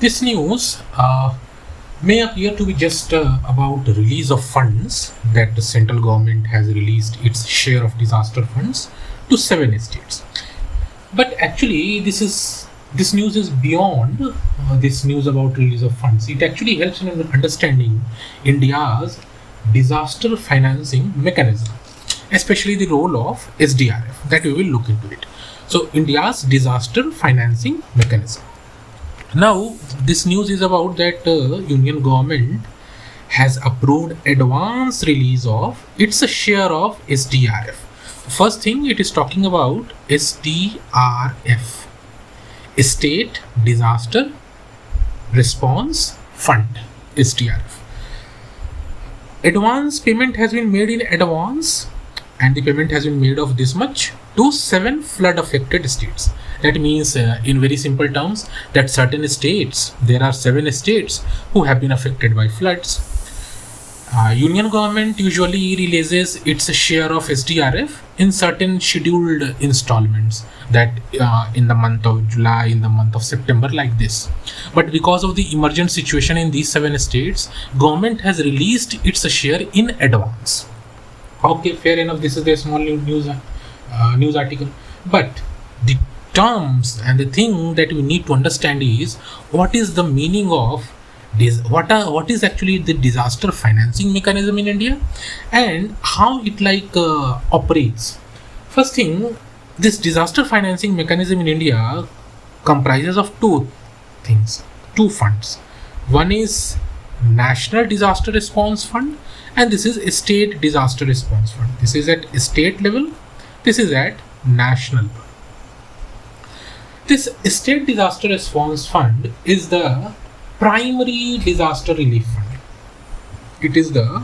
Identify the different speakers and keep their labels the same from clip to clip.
Speaker 1: This news may appear to be just about the release of funds that the central government has released its share of disaster funds to seven states. But actually, this news is beyond this news about release of funds. It actually helps in understanding India's disaster financing mechanism, especially the role of SDRF. That we will look into it. So, India's disaster financing mechanism. Now, this news is about that Union government has approved advance release of its share of SDRF. First thing it is talking about SDRF, State Disaster Response Fund, SDRF. Advance payment has been made in advance, and the payment has been made of this much to seven flood affected states. That means, in very simple terms, that certain states, there are seven states who have been affected by floods. Union government usually releases its share of SDRF in certain scheduled installments, that in the month of July, in the month of September, like this. But because of the emergent situation in these seven states, government has released its share in advance. Okay, fair enough. This is a small news article, but the terms and the thing that we need to understand is what is the meaning of this, what is actually the disaster financing mechanism in India, and how it operates. First thing, this disaster financing mechanism in India comprises of two funds. One is National Disaster Response Fund, and this is State Disaster Response Fund. This is at state level, this is at national level. This State Disaster Response Fund is the primary disaster relief fund. It is the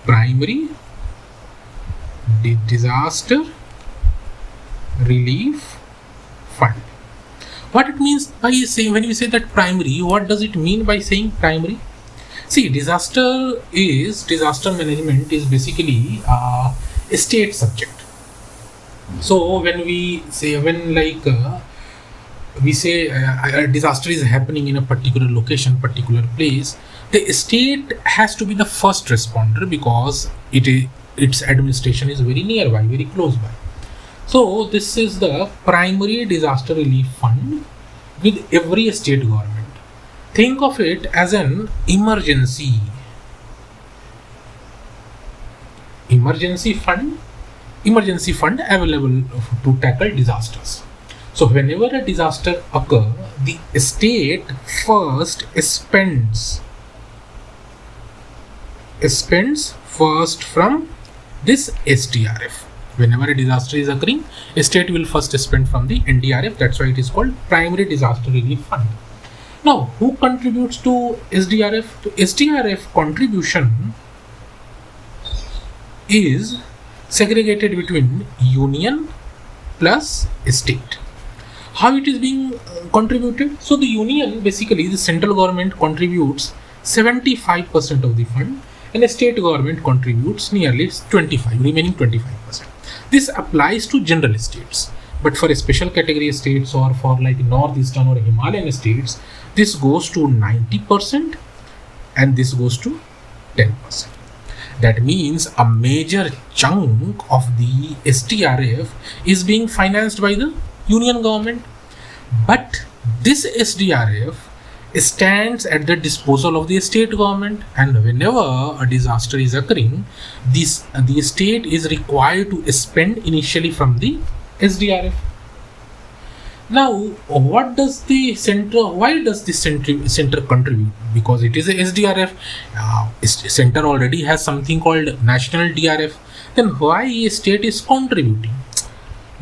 Speaker 1: primary disaster relief fund. What it means by saying, when we say that primary, what does it mean by saying primary? See, disaster management is basically a state subject. So when we say, a disaster is happening in a particular location, particular place, the state has to be the first responder because its administration is very nearby, very close by. So this is the primary disaster relief fund with every state government. Think of it as an emergency fund available to tackle disasters. So whenever a disaster occurs, the state first spends first from this SDRF. Whenever a disaster is occurring, a state will first spend from the NDRF. That's why it is called Primary Disaster Relief Fund. Now, who contributes to SDRF? To SDRF contribution is segregated between union plus state. How it is being contributed? So the union, basically the central government contributes 75% of the fund, and the state government contributes nearly 25, remaining 25%. This applies to general states, but for a special category states or for like northeastern or Himalayan states, this goes to 90% and this goes to 10%. That means a major chunk of the SDRF is being financed by the union government, but this SDRF stands at the disposal of the state government, and whenever a disaster is occurring, the state is required to spend initially from the SDRF. Now, why does the center contribute? Because it is a SDRF. Center already has something called National DRF. Then why a state is contributing?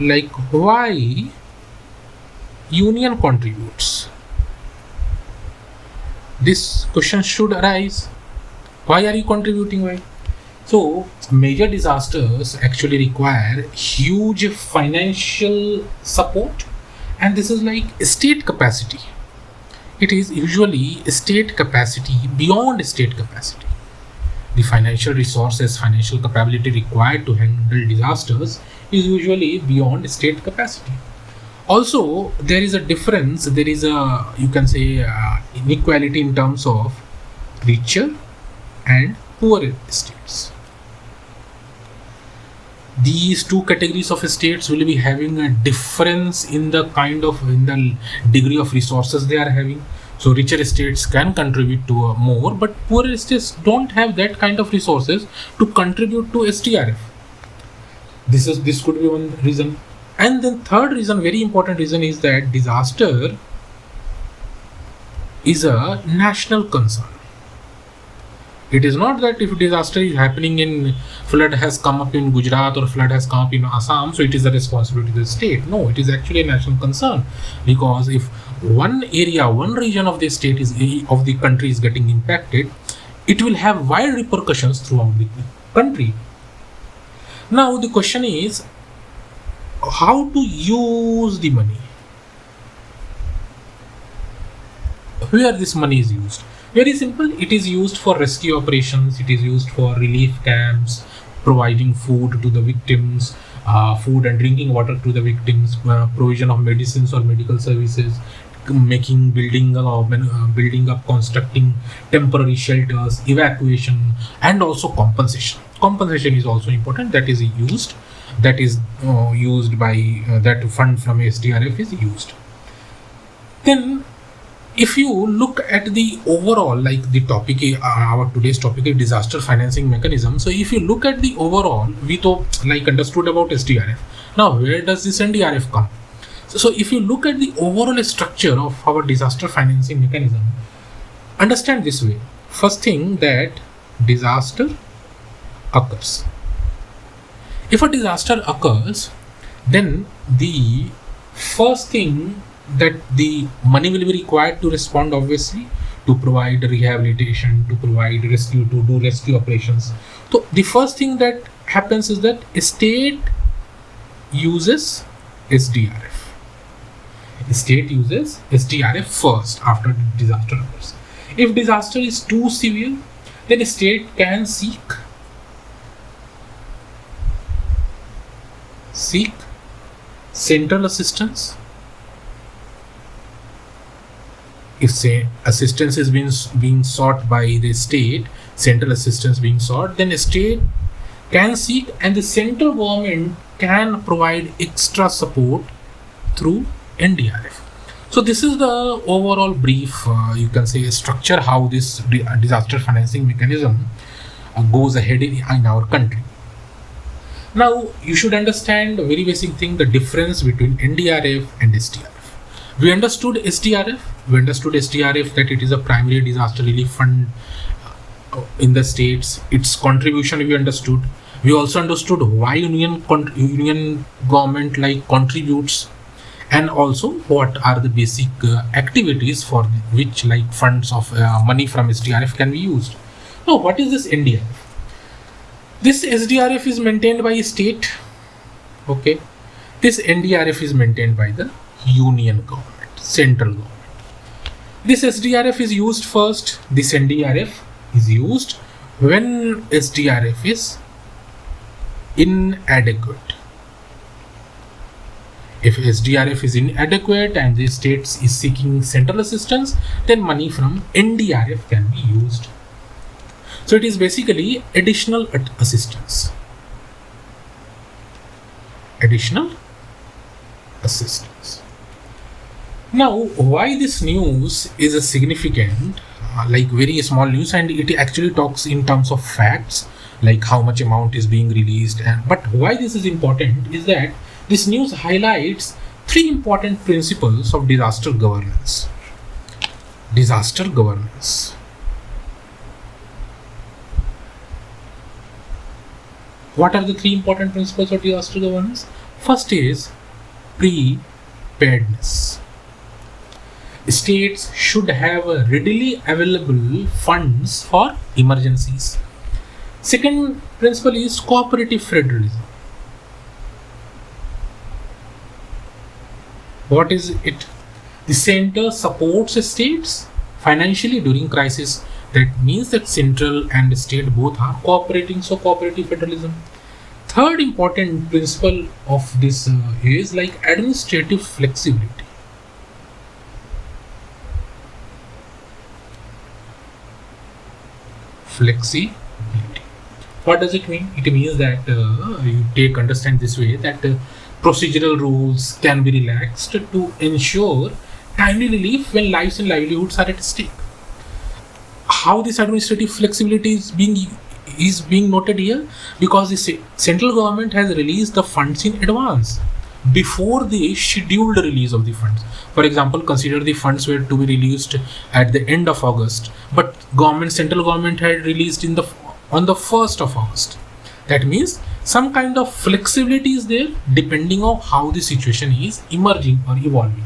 Speaker 1: Like, why union contributes? This question should arise. Why are you contributing? Why? So, major disasters actually require huge financial support, and this is like state capacity. It is usually state capacity beyond state capacity. The financial resources, financial capability required to handle disasters is usually beyond state capacity. Also, there is a difference. There is a, you can say, inequality in terms of richer and poorer states. These two categories of states will be having a difference in the in the degree of resources they are having. So richer states can contribute to more, but poorer states don't have that kind of resources to contribute to SDRF. This could be one reason. And then third reason, very important reason, is that disaster is a national concern. It is not that if disaster is happening in, flood has come up in Gujarat or flood has come up in Assam, so it is the responsibility of the state. No, it is actually a national concern, because if one area, one region of the state of the country is getting impacted, it will have wide repercussions throughout the country. Now the question is how to use the money. Where this money is used? Very simple. It is used for rescue operations. It is used for relief camps, providing food to the victims, food and drinking water to the victims, provision of medicines or medical services, building up, constructing temporary shelters, evacuation, and also compensation. Compensation is also important. That is used. That is used by that fund from SDRF is used. Then, if you look at the overall, like the topic, our today's topic is disaster financing mechanism. So if you look at the overall, we understood about SDRF. Now, where does this NDRF come? So if you look at the overall structure of our disaster financing mechanism, understand this way. First thing, that disaster occurs. If a disaster occurs, then the first thing that the money will be required to respond, obviously, to provide rehabilitation, to provide rescue, to do rescue operations. So the first thing that happens is that state uses SDRF. State uses SDRF first after the disaster occurs. If disaster is too severe, then state can seek central assistance. If say assistance is being sought by the state, central assistance being sought, then state can seek, and the central government can provide extra support through NDRF. So this is the overall brief, you can say, structure how this disaster financing mechanism goes ahead in our country. Now you should understand a very basic thing, the difference between NDRF and SDRF. We understood SDRF. That it is a primary disaster relief fund in the states. Its contribution we understood. We also understood why union government contributes, and also what are the basic activities for which funds of money from SDRF can be used. Now, what is this NDRF? This SDRF is maintained by a state. Okay, this NDRF is maintained by the union government, central government. This SDRF is used first. This NDRF is used when SDRF is inadequate. If SDRF is inadequate and the state is seeking central assistance, then money from NDRF can be used. So it is basically additional assistance. Additional assistance. Now, why this news is a significant, very small news, and it actually talks in terms of facts, like how much amount is being released, but why this is important is that this news highlights three important principles of disaster governance. Disaster governance. What are the three important principles of disaster governance? First is preparedness. States should have readily available funds for emergencies. Second principle is cooperative federalism. What is it? The center supports states financially during crisis. That means that central and state both are cooperating, so cooperative federalism. third important principle of this is like administrative flexibility. Flexibility. What does it mean? It means that you take understand this way that procedural rules can be relaxed to ensure timely relief when lives and livelihoods are at stake. How this administrative flexibility is being noted here? Because the central government has released the funds in advance before the scheduled release of the funds. For example, consider the funds were to be released at the end of August, but central government had released on the 1st of August. That means some kind of flexibility is there depending on how the situation is emerging or evolving.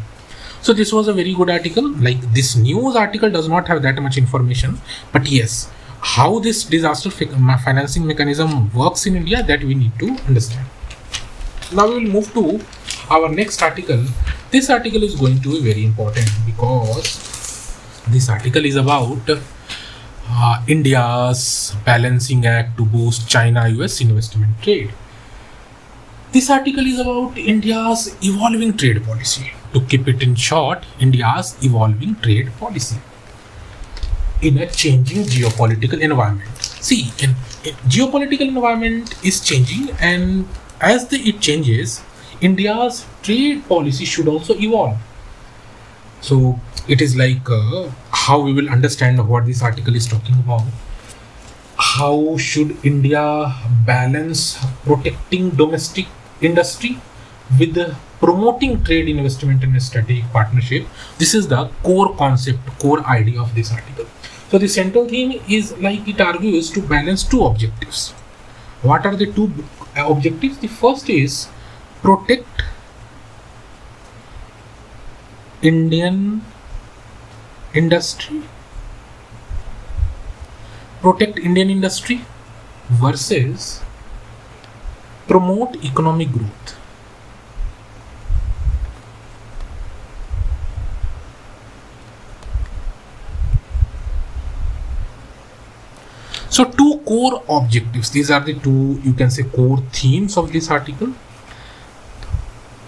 Speaker 1: So this was a very good article. Like, this news article does not have that much information, but yes, how this disaster financing mechanism works in India, that we need to understand. Now we will move to our next article. This article is going to be very important because this article is about India's balancing act to boost China-US investment trade. This article is about India's evolving trade policy. To keep it in short, India's evolving trade policy in a changing geopolitical environment. See, in geopolitical environment is changing, and as it changes, India's trade policy should also evolve. So it is like how we will understand what this article is talking about. How should India balance protecting domestic industry with promoting trade, investment, and strategic partnership? This is the core concept, core idea of this article. So the central theme is like it argues to balance two objectives. What are the two objectives? The first is protect Indian industry, versus promote economic growth. So two core objectives. These are the two, you can say, core themes of this article.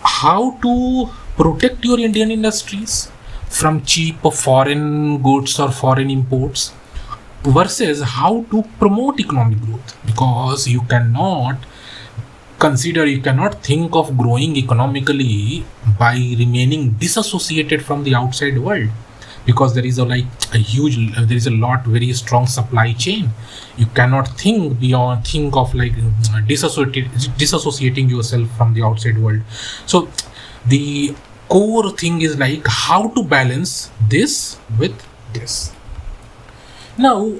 Speaker 1: How to protect your Indian industries from cheap foreign goods or foreign imports, versus how to promote economic growth, because you cannot think of growing economically by remaining disassociated from the outside world, because there is very strong supply chain. You cannot think of disassociating yourself from the outside world. So the core thing is like how to balance this with this. Now,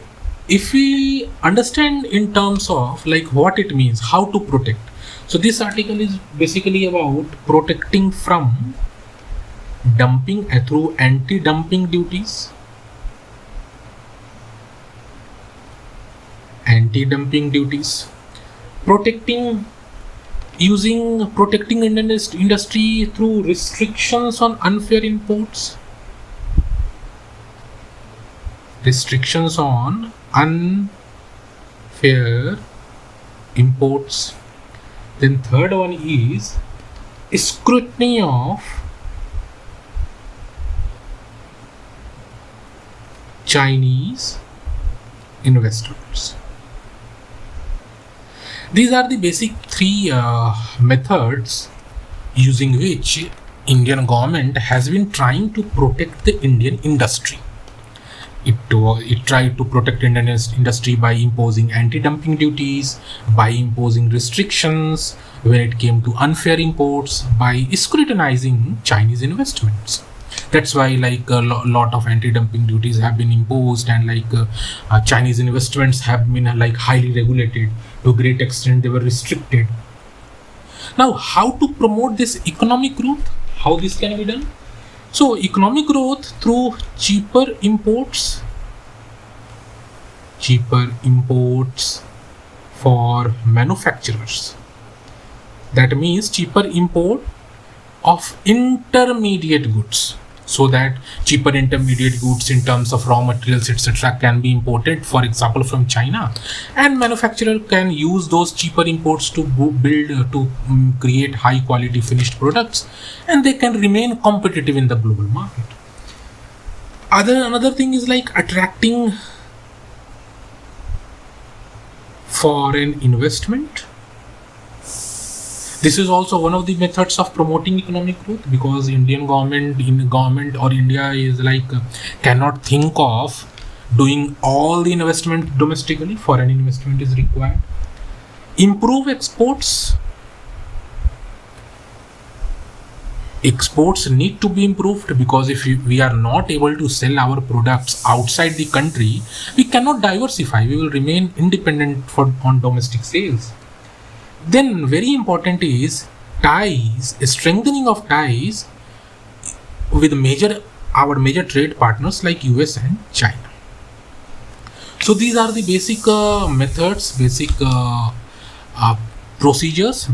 Speaker 1: if we understand in terms of like what it means, how to protect. So this article is basically about protecting from dumping through anti-dumping duties, protecting Indian industry through restrictions on unfair imports, Then third one is scrutiny of Chinese investors. These are the basic three methods using which Indian government has been trying to protect the Indian industry. It tried to protect Indian industry by imposing anti-dumping duties, by imposing restrictions when it came to unfair imports, by scrutinizing Chinese investments. That's why like a lot of anti-dumping duties have been imposed, and Chinese investments have been like highly regulated. To a great extent, they were restricted. Now, how to promote this economic growth? How this can be done? So, economic growth through cheaper imports for manufacturers. That means cheaper import of intermediate goods. so that cheaper intermediate goods in terms of raw materials etc. can be imported, for example, from China, and manufacturer can use those cheaper imports to create high quality finished products, and they can remain competitive in the global market. Another thing is like attracting foreign investment. This is also one of the methods of promoting economic growth, because Indian government or India is like cannot think of doing all the investment domestically. Foreign investment is required. Improve exports. Exports need to be improved, because if we are not able to sell our products outside the country, we cannot diversify. We will remain independent on domestic sales. Then very important is ties, strengthening of ties with our major trade partners like US and China. So these are the basic methods, basic procedures,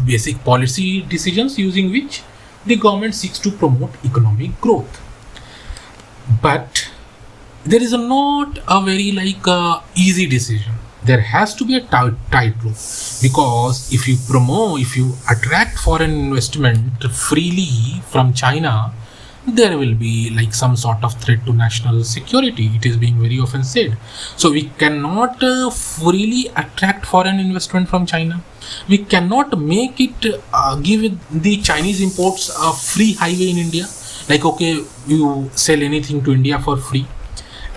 Speaker 1: basic policy decisions using which the government seeks to promote economic growth. But there is not a very easy decision. There has to be a tightrope, because if you attract foreign investment freely from China, there will be some sort of threat to national security. It is being very often said. So we cannot freely attract foreign investment from China. We cannot make it give the Chinese imports a free highway in India. Okay, you sell anything to India for free.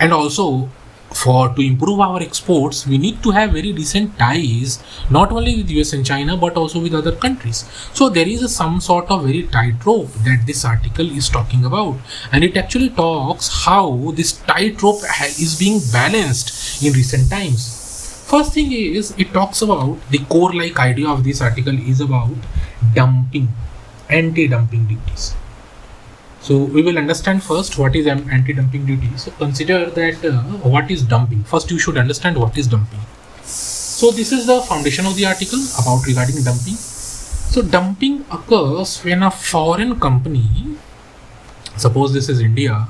Speaker 1: And also, to improve our exports, we need to have very decent ties, not only with US and China, but also with other countries. So there is some sort of very tightrope that this article is talking about, and it actually talks how this tightrope is being balanced in recent times. First thing is, it talks about the core idea of this article is about dumping, anti-dumping duties. So we will understand first what is anti-dumping duty. So consider that what is dumping. First you should understand what is dumping. So this is the foundation of the article about regarding dumping. So dumping occurs when a foreign company, suppose this is India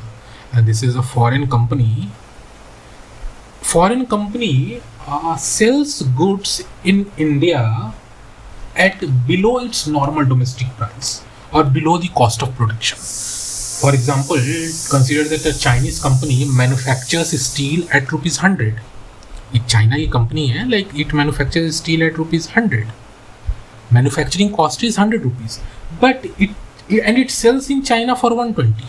Speaker 1: and this is a foreign company sells goods in India at below its normal domestic price or below the cost of production. For example, consider that a Chinese company manufactures steel at rupees 100. एक China की company है, it manufactures steel at rupees 100. Manufacturing cost is 100 rupees, but it sells in China for 120.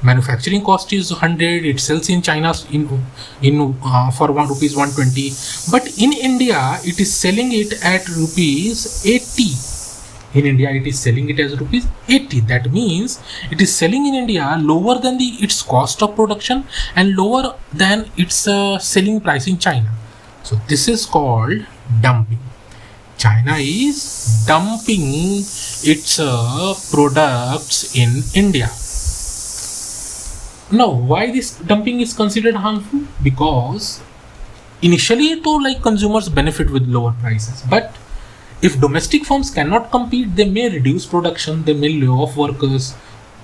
Speaker 1: Manufacturing cost is 100. It sells in China for rupees 120. But in India, it is selling it at rupees 80. In India, it is selling it as rupees 80. That means it is selling in India lower than its cost of production and lower than its selling price in China. So this is called dumping. China is dumping its products in India. Now, why this dumping is considered harmful? Because initially, consumers benefit with lower prices, but if domestic firms cannot compete, they may reduce production, they may lay off workers,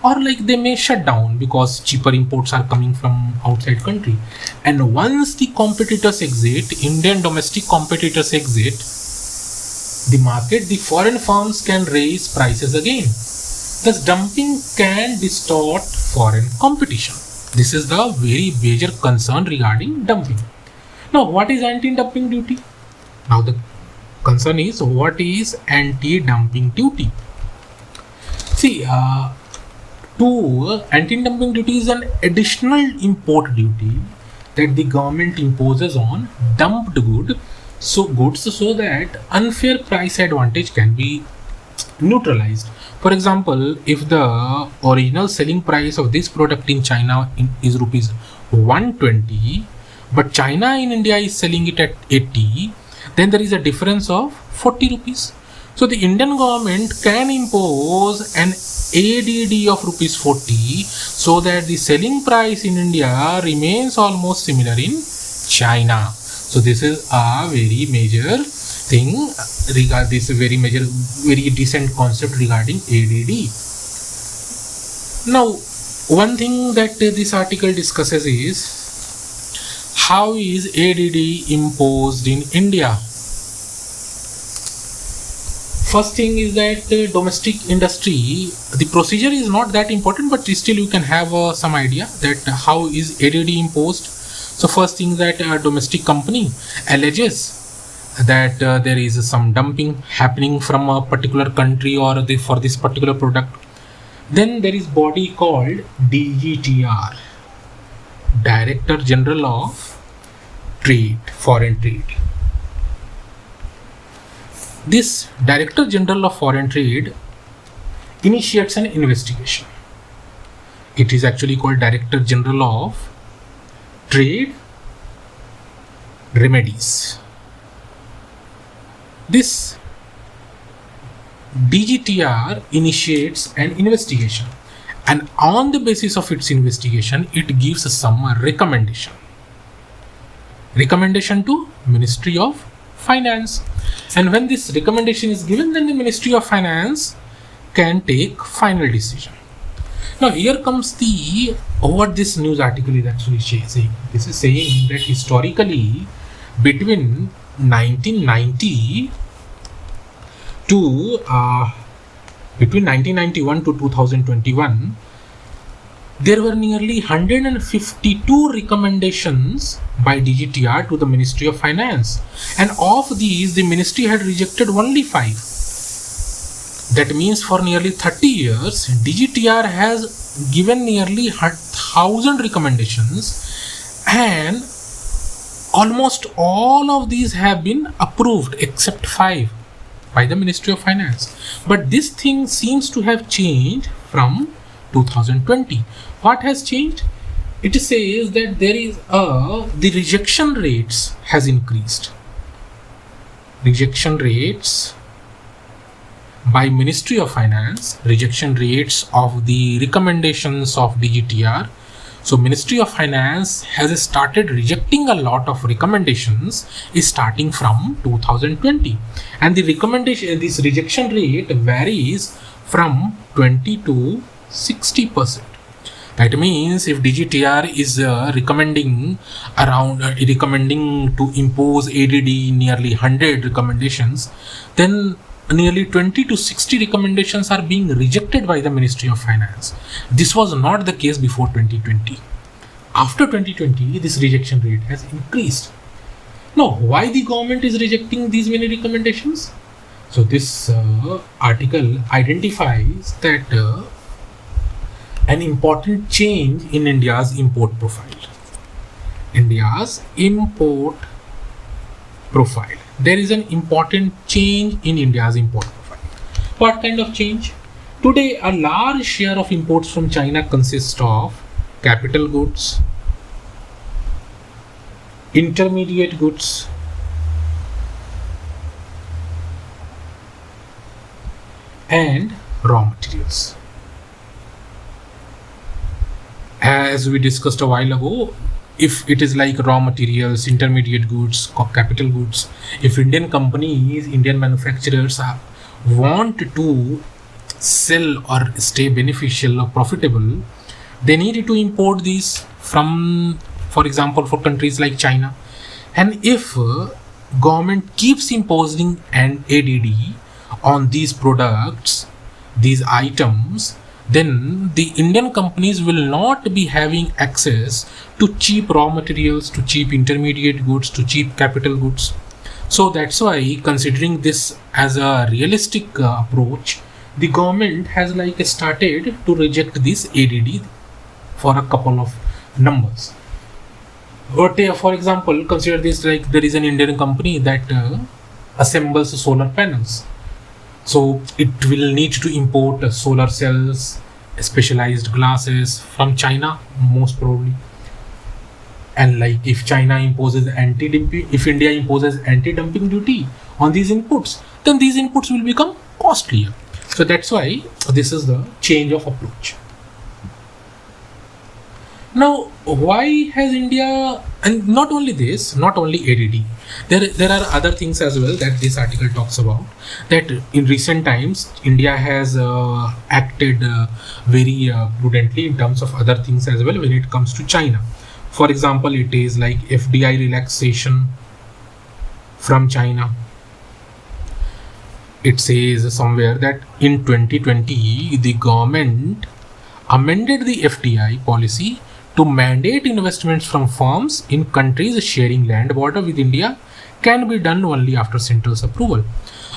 Speaker 1: or they may shut down because cheaper imports are coming from outside country. And once the competitors exit, Indian domestic competitors exit the market, the foreign firms can raise prices again. Thus, dumping can distort foreign competition. This is the very major concern regarding dumping. Now, what is anti-dumping duty? Now, the concern is, what is anti-dumping duty? See, anti-dumping duty is an additional import duty that the government imposes on dumped goods so that unfair price advantage can be neutralized. For example, if the original selling price of this product in China is rupees 120, but China in India is selling it at 80, then there is a difference of 40 rupees. So the Indian government can impose an ADD of rupees 40 so that the selling price in India remains almost similar in China. So this is a very major thing very decent concept regarding ADD. Now, One thing that this article discusses is how is ADD imposed in India. First thing is that domestic industry, the procedure is not that important, but still you can have some idea that how is ADD imposed. So first thing that a domestic company alleges that there is some dumping happening from a particular country or for this particular product. Then there is body called DGTR, Director General of Trade, Foreign Trade. This Director General of Foreign Trade initiates an investigation. It is actually called Director General of Trade Remedies. This DGTR initiates an investigation, and on the basis of its investigation, it gives some recommendation to Ministry of Finance. And when this recommendation is given, then the Ministry of Finance can take final decision. Now here comes what this news article is actually saying. This is saying that historically between 1990 to between 1991 to 2021, there were nearly 152 recommendations by DGTR to the Ministry of Finance, and of these the ministry had rejected only 5. That means for nearly 30 years DGTR has given nearly 1,000 recommendations, and almost all of these have been approved except 5 by the Ministry of Finance. But this thing seems to have changed from 2020. What has changed? It says that there is the rejection rates has increased. Rejection rates by Ministry of Finance, rejection rates of the recommendations of DGTR. So Ministry of Finance has started rejecting a lot of recommendations starting from 2020, and the recommendation, this rejection rate varies from 20 to 60%. That means if DGTR is recommending to impose ADD nearly 100 recommendations, then nearly 20 to 60 recommendations are being rejected by the Ministry of Finance. This was not the case before 2020. After 2020, this rejection rate has increased. Now, why the government is rejecting these many recommendations? So this article identifies that an important change in India's import profile. There is an important change in India's import profile. What kind of change? Today, a large share of imports from China consists of capital goods, intermediate goods, and raw materials. As we discussed a while ago, if it is like raw materials, intermediate goods, capital goods, if Indian companies, Indian manufacturers want to sell or stay beneficial or profitable, they need to import these from, for example, for countries like China. And if government keeps imposing an ADD on these products, these items, then the Indian companies will not be having access to cheap raw materials, to cheap intermediate goods, to cheap capital goods. So that's why, considering this as a realistic approach, the government has started to reject this ADD for a couple of numbers. For example, consider this, there is an Indian company that assembles solar panels. So it will need to import solar cells, specialized glasses from China, most probably. And if China imposes anti-dumping, if India imposes anti-dumping duty on these inputs, then these inputs will become costlier. So that's why this is the change of approach. Now, why has India And not only this, not only ADD, there are other things as well that this article talks about. That in recent times, India has acted very prudently in terms of other things as well when it comes to China. For example, it is like FDI relaxation from China. It says somewhere that in 2020, the government amended the FDI policy to mandate investments from firms in countries sharing land border with India can be done only after central's approval.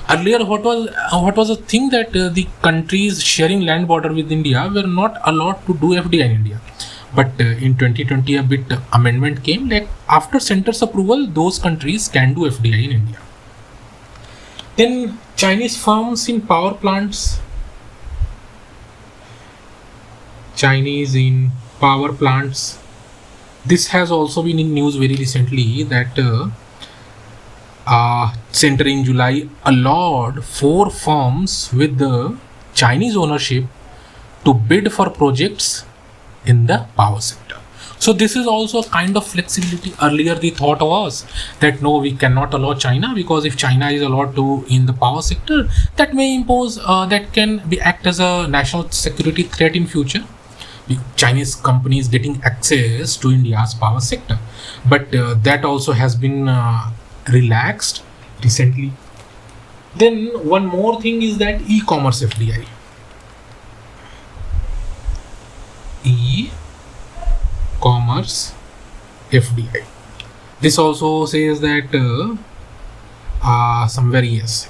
Speaker 1: Earlier, what was a thing that the countries sharing land border with India were not allowed to do FDI in India. But in 2020, a bit amendment came like after center's approval, those countries can do FDI in India. Then Chinese firms in power plants. Chinese in power plants. This has also been in news very recently that Center in July allowed 4 firms with the Chinese ownership to bid for projects in the power sector. So this is also a kind of flexibility. Earlier the thought was that no, we cannot allow China, because if China is allowed to in the power sector, that may impose that can be act as a national security threat in future. Chinese companies getting access to India's power sector, but that also has been relaxed recently. Then one more thing is that e-commerce FDI. E-commerce FDI. This also says that somewhere yes,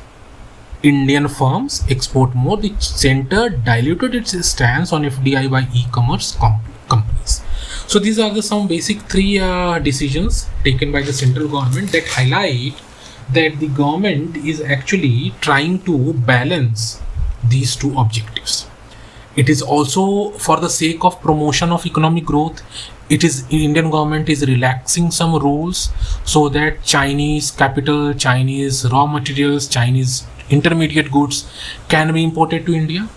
Speaker 1: Indian firms export more. The center diluted its stance on FDI by e-commerce companies. So these are the some basic 3 decisions taken by the central government that highlight that the government is actually trying to balance these 2 objectives. It is also for the sake of promotion of economic growth. It is Indian government is relaxing some rules so that Chinese capital, Chinese raw materials, Chinese intermediate goods can be imported to India.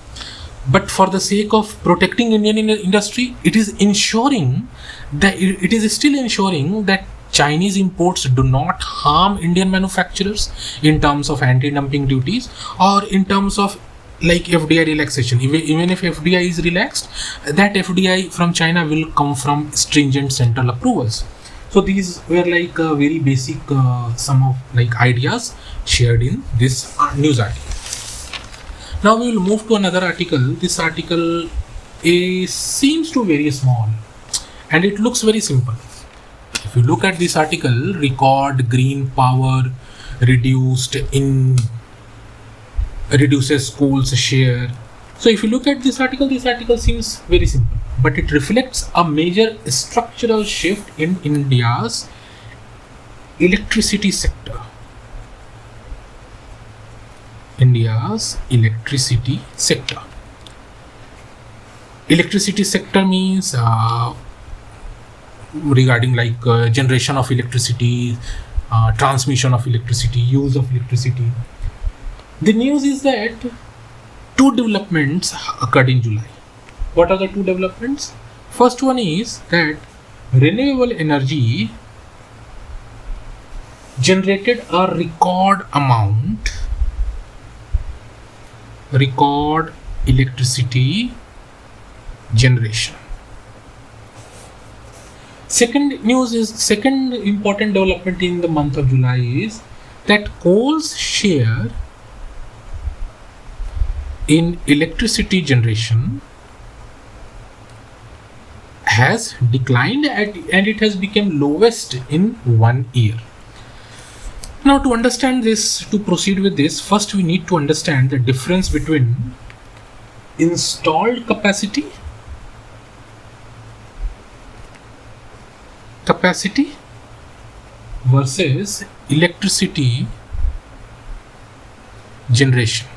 Speaker 1: But for the sake of protecting Indian industry, it is ensuring that it is still ensuring that Chinese imports do not harm Indian manufacturers in terms of anti-dumping duties or in terms of like FDI relaxation. Even if FDI is relaxed, that FDI from China will come from stringent central approvals. So these were like very basic some of like ideas shared in this news article. Now we will move to another article. This article seems to very small and it looks very simple. If you look at this article, record green power reduces coal's share. So if you look at this article seems very simple, but it reflects a major structural shift in India's electricity sector. Electricity sector means regarding like generation of electricity, transmission of electricity, use of electricity. The news is that 2 developments occurred in July. What are the 2 developments? First one is that renewable energy generated a record electricity generation. Second important development in the month of July is that coal's share in electricity generation has declined and it has become lowest in 1 year. Now to understand this, to proceed with this, first we need to understand the difference between installed capacity versus electricity generation.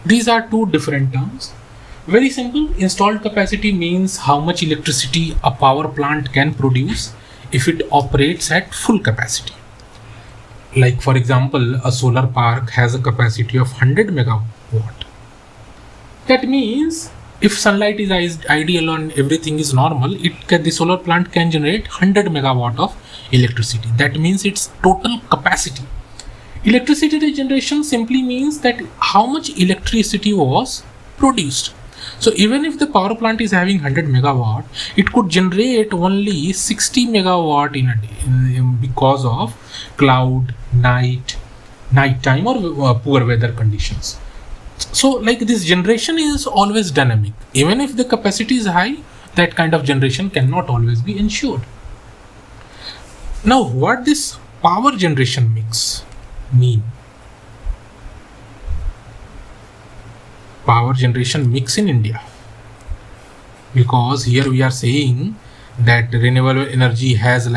Speaker 1: These are 2 different terms. Very simple. Installed capacity means how much electricity a power plant can produce if it operates at full capacity. Like for example, a solar park has a capacity of 100 megawatt. That means If sunlight is ideal and everything is normal, the solar plant can generate 100 megawatt of electricity. That means its total capacity. Electricity generation simply means that how much electricity was produced. So even if the power plant is having 100 megawatt, it could generate only 60 megawatt in a day because of cloud, nighttime or poor weather conditions. So like this generation is always dynamic. Even if the capacity is high, that kind of generation cannot always be ensured. Now what this power generation mix mean? Power generation mix in India, because here we are saying that renewable energy has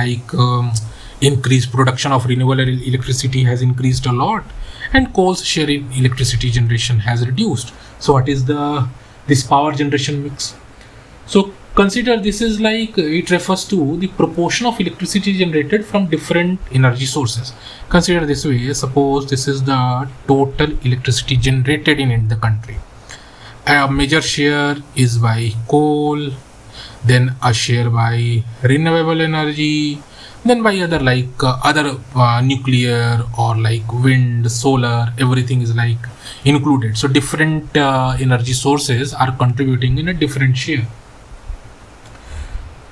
Speaker 1: increased production of renewable electricity has increased a lot, and coal's share in electricity generation has reduced. So what is this power generation mix? So consider this is it refers to the proportion of electricity generated from different energy sources. Consider this way: suppose this is the total electricity generated in the country. A major share is by coal, then a share by renewable energy, then by other nuclear or wind, solar, everything is included. So different energy sources are contributing in a different share.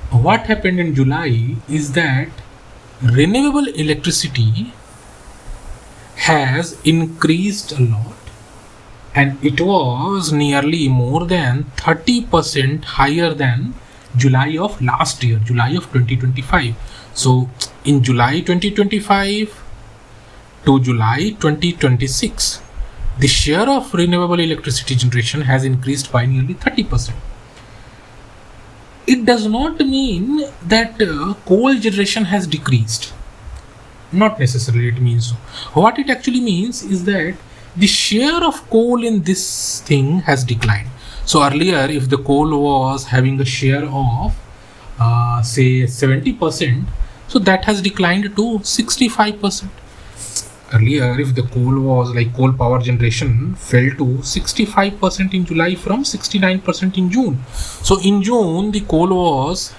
Speaker 1: What happened in July is that renewable electricity has increased a lot, and it was nearly more than 30% higher than July of last year, July of 2025. So in July 2025 to July 2026, the share of renewable electricity generation has increased by nearly 30%. It does not mean that coal generation has decreased. Not necessarily it means so. What it actually means is that the share of coal in this thing has declined. So earlier, if the coal was having a share of say 70%, so that has declined to 65%. Earlier, if the coal was coal power generation fell to 65% in July from 69% in June. So in June, the coal was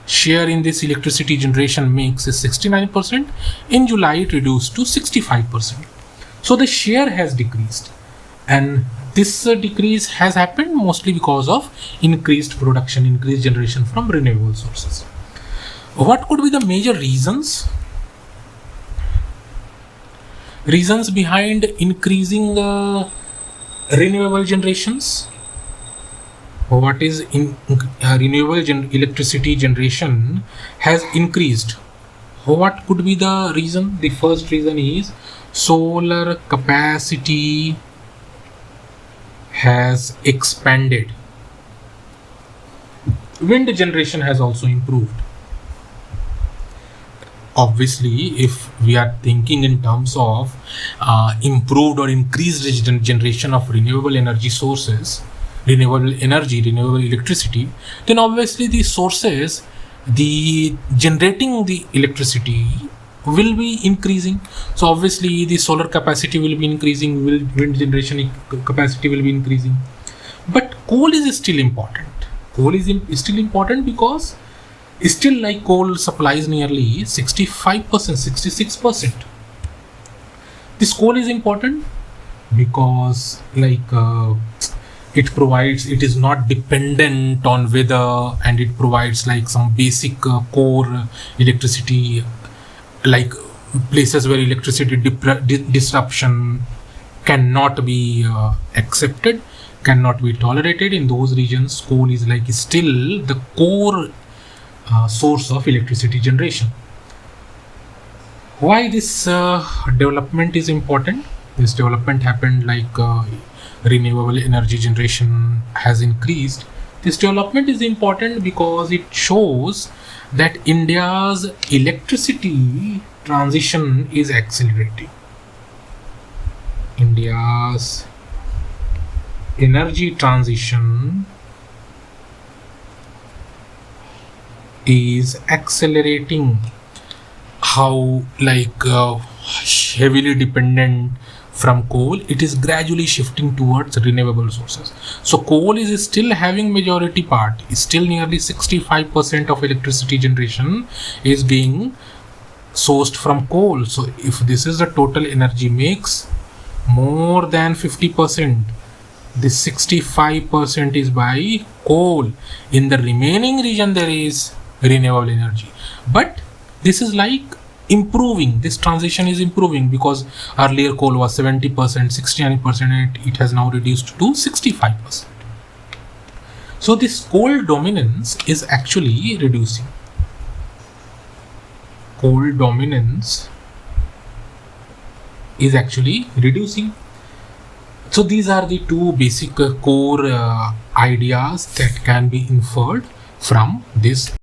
Speaker 1: share in this electricity generation mix is 69%. In July, it reduced to 65%. So the share has decreased, and this decrease has happened mostly because of increased production, increased generation from renewable sources. What could be the major reasons? Reasons behind increasing renewable generations? What is renewable electricity generation has increased? What could be the reason? The first reason is solar capacity has expanded. Wind generation has also improved. Obviously, if we are thinking in terms of improved or increased generation of renewable energy sources, renewable electricity, then obviously the sources, the generating the electricity will be increasing. So obviously the solar capacity will be increasing, wind generation capacity will be increasing. But coal is still important. Coal is still important because still coal supplies nearly 65%, 66%. This coal is important because it is not dependent on weather, and it provides some basic core electricity, places where electricity disruption cannot be accepted, cannot be tolerated. In those regions, coal is still the core source of electricity generation. Why this development is important? This development happened renewable energy generation has increased. This development is important because it shows that India's electricity transition is accelerating. India's energy transition is accelerating. How heavily dependent from coal, it is gradually shifting towards renewable sources. So coal is still having majority part, still nearly 65% of electricity generation is being sourced from coal. So if this is the total energy mix, more than 50%, this 65% is by coal. In the remaining region there is renewable energy, but this is like improving, this transition is improving, because earlier coal was 70%, 69%, and it has now reduced to 65%. So this coal dominance is actually reducing. Coal dominance is actually reducing. So these are the two basic core ideas that can be inferred from this